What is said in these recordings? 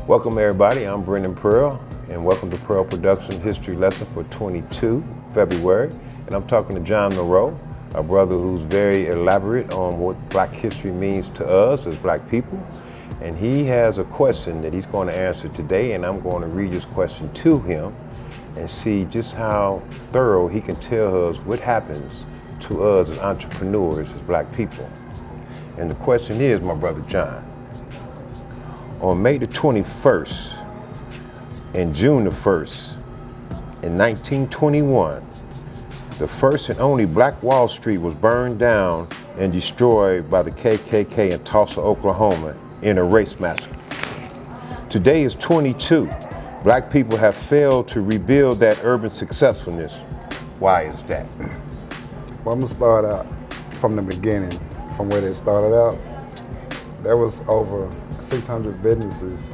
Welcome everybody, I'm Brendan Pearl, and welcome to Pearl Production History Lesson for 22 February. And I'm talking to John Monroe, a brother who's very elaborate on what Black history means to us as Black people. And he has a question that he's going to answer today, and I'm going to read this question to him and see just how thorough he can tell us what happens to us as entrepreneurs, as Black people. And the question is, my brother John, on May the 21st and June the 1st in 1921, the first and only Black Wall Street was burned down and destroyed by the KKK in Tulsa, Oklahoma in a race massacre. Today is 22. Black people have failed to rebuild that urban successfulness. Why is that? Well, I'm gonna start out from the beginning, from where they started out. There was over 600 businesses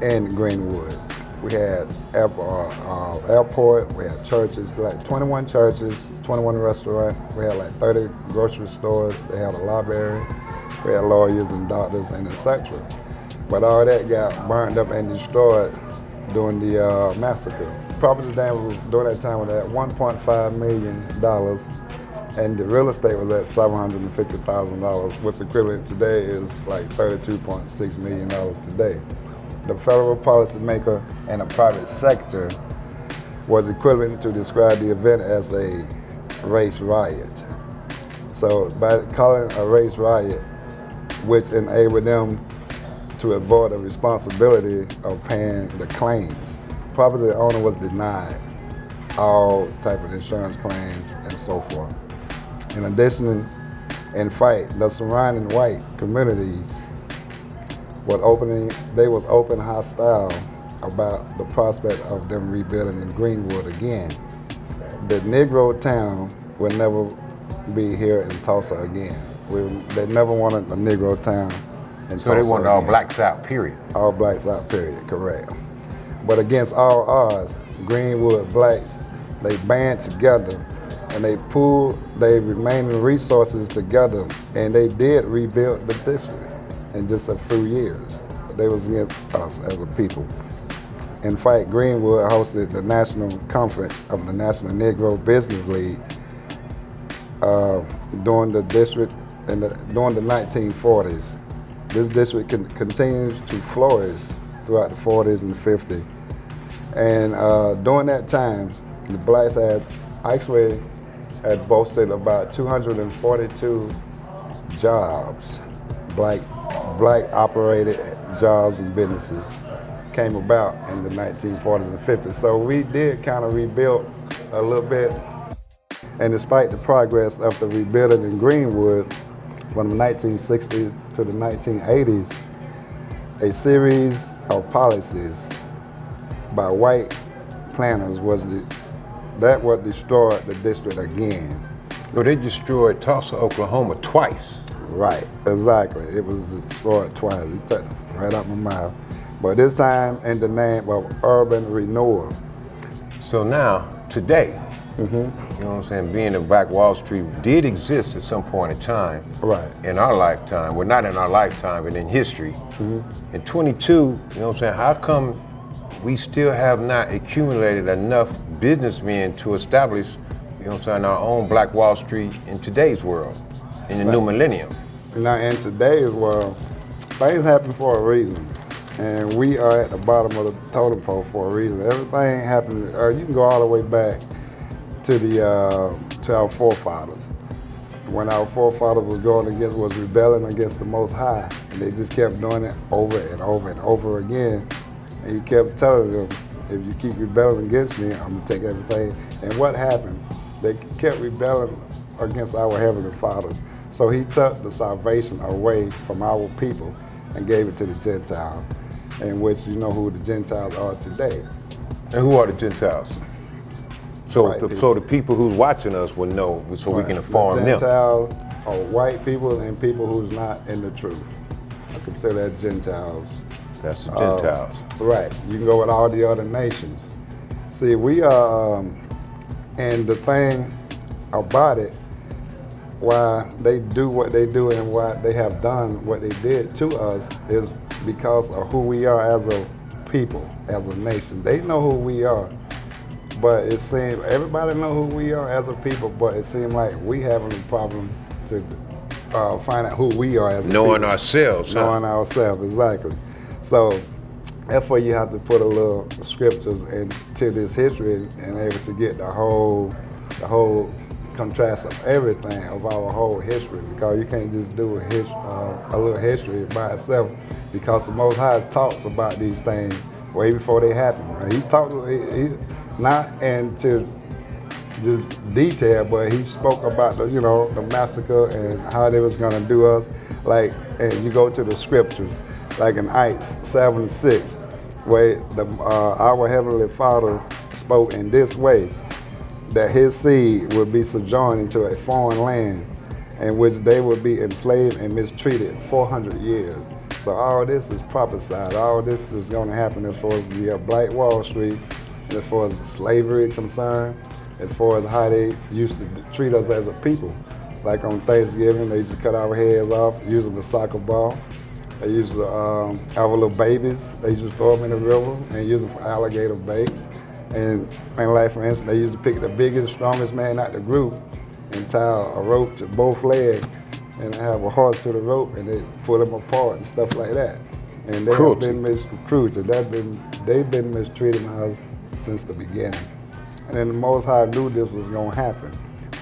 in Greenwood. We had airport, we had churches, like 21 churches, 21 restaurants, we had like 30 grocery stores, they had a library, we had lawyers and doctors and etc. But all that got burned up and destroyed during the massacre. Property damage during that time was at $1.5 million, and the real estate was at $750,000, which equivalent today is like $32.6 million today. The federal policymaker and the private sector was equivalent to describe the event as a race riot. So by calling it a race riot, which enabled them to avoid the responsibility of paying the claims. Property owner was denied all type of insurance claims and so forth. In addition, in fact, the surrounding white communities was open hostile about the prospect of them rebuilding in Greenwood again. The Negro town will never be here in Tulsa again. They never wanted a Negro town in Tulsa. So they wanted again. all Blacks out, period. All Blacks out, period, correct. But against all odds, Greenwood Blacks, they band together and they pooled their remaining resources together, and they did rebuild the district in just a few years. They was against us as a people. In fact, Greenwood hosted the national conference of the National Negro Business League during the 1940s. This district continues to flourish throughout the 40s and the 50s. And during that time, the Blacks had boasted about 242 jobs, black operated jobs and businesses came about in the 1940s and 50s. So we did kind of rebuild a little bit. And despite the progress of the rebuilding in Greenwood from the 1960s to the 1980s, a series of policies by white planners what destroyed the district again. Well, they destroyed Tulsa, Oklahoma twice. Right, exactly. It was destroyed twice. You took it right out my mouth. But this time in the name of urban renewal. So now, today, you know what I'm saying, being that Black Wall Street did exist at some point in time, right, in our lifetime, well, not in our lifetime, but in history. In 22, you know what I'm saying, how come we still have not accumulated enough businessmen to establish, you know what I'm saying, our own Black Wall Street in today's world, in the new millennium? Now, in today's world, things happen for a reason. And we are at the bottom of the totem pole for a reason. Everything happened, you can go all the way back to our forefathers. When our forefathers was rebelling against the Most High, and they just kept doing it over and over and over again. And he kept telling them, if you keep rebelling against me, I'm gonna take everything. And what happened? They kept rebelling against our Heavenly Father. So he took the salvation away from our people and gave it to the Gentiles, in which you know who the Gentiles are today. And who are the Gentiles? So, so the people who's watching us will know, so we can inform them. Gentiles are white people and people who's not in the truth. I consider that Gentiles. That's the Gentiles. Right. You can go with all the other nations. See, we are, and the thing about it, why they do what they do and why they have done what they did to us is because of who we are as a people, as a nation. They know who we are, but it seems everybody know who we are as a people, but it seems like we having a problem to find out who we are as a Knowing people. ourselves, huh? Knowing ourselves, exactly. So therefore you have to put a little scriptures into this history and able to get the whole contrast of everything of our whole history, because you can't just do a little history by itself, because the Most High talks about these things way before they happen. Right? He talked, not into just detail, but he spoke about the massacre and how they was gonna do us. Like, and you go to the scriptures, like in Acts 7:6, where our Heavenly Father spoke in this way, that his seed would be sojourned into a foreign land in which they would be enslaved and mistreated 400 years. So all this is prophesied. All this is going to happen as far as the Black Wall Street, as far as slavery concerned, as far as how they used to treat us as a people. Like on Thanksgiving, they used to cut our heads off using the soccer ball. They used to, our little babies, they used to throw them in the river and use them for alligator baits. And like, for instance, they used to pick the biggest, strongest man out the group and tie a rope to both legs and have a horse to the rope, and they pull them apart and stuff like that. And they have been cruelty. They've been mistreating us since the beginning. And then the Most High knew this was going to happen.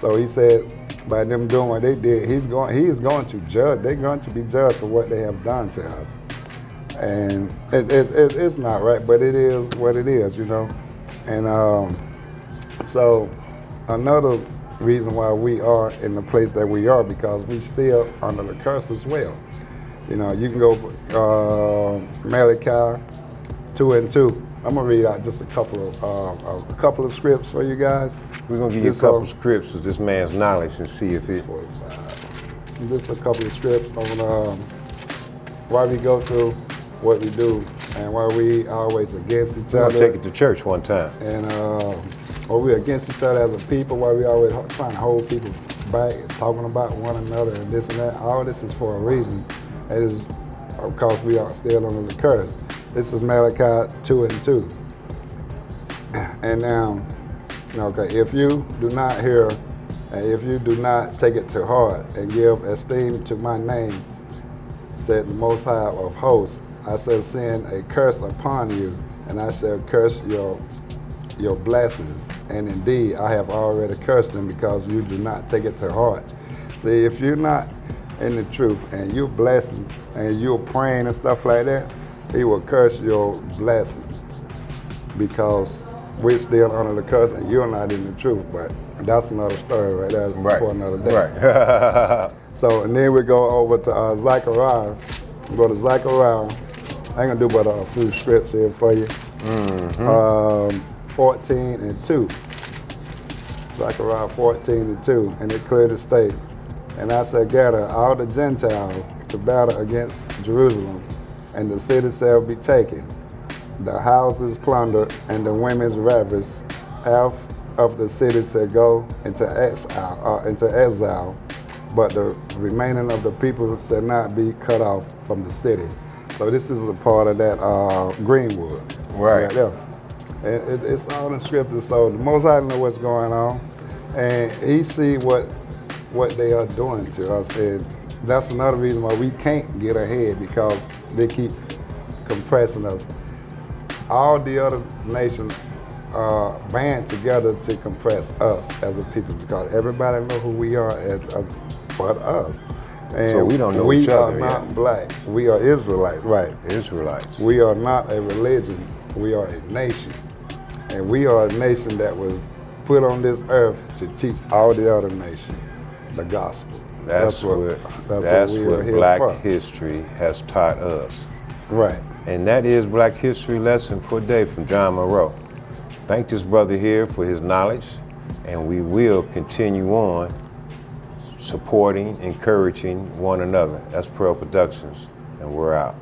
So he said, by them doing what they did, he is going to judge. They're going to be judged for what they have done to us. And it's not right, but it is what it is, And so another reason why we are in the place that we are, because we still under the curse as well. You can go Malachi 2:2. I'm gonna read out just a couple of scripts for you guys. We're gonna give you a couple of scripts of this man's knowledge and see if it. Just a couple of scripts on why we go through what we do and why we always against each other. We're gonna take it to church one time. And or we're against each other as a people, why we always trying to hold people back and talking about one another and this and that. All this is for a reason. It is because we are still under the curse. This is Malachi 2:2. And now, okay, if you do not hear, and if you do not take it to heart and give esteem to my name, said the Most High of hosts, I shall send a curse upon you, and I shall curse your blessings. And indeed, I have already cursed them because you do not take it to heart. See, if you're not in the truth and you're blessing and you're praying and stuff like that, he will curse your blessings because we're still under the curse and you're not in the truth. But that's another story right there for another day. Right. So, and then we go over to Zechariah. We go to Zechariah. I ain't gonna do but a few scripts here for you. 14:2. Zechariah 14:2, and it clearly states, and I shall gather all the Gentiles to battle against Jerusalem, and the city shall be taken, the houses plundered, and the women's ravished. Half of the city shall go into exile, but the remaining of the people shall not be cut off from the city. So this is a part of that Greenwood. Right. There. And it's all in scripture, so the Most High know what's going on, and he see what they are doing to us, and that's another reason why we can't get ahead, because they keep compressing us. All the other nations band together to compress us as a people, because everybody know who we are but us. And so we don't know each other. We are not black. We are Israelites, right? Israelites. We are not a religion. We are a nation. And we are a nation that was put on this earth to teach all the other nations the gospel. That's what Black history has taught us. Right. And that is Black History Lesson for Today from John Monroe. Thank this brother here for his knowledge, and we will continue on supporting, encouraging one another. That's Pearl Productions, and we're out.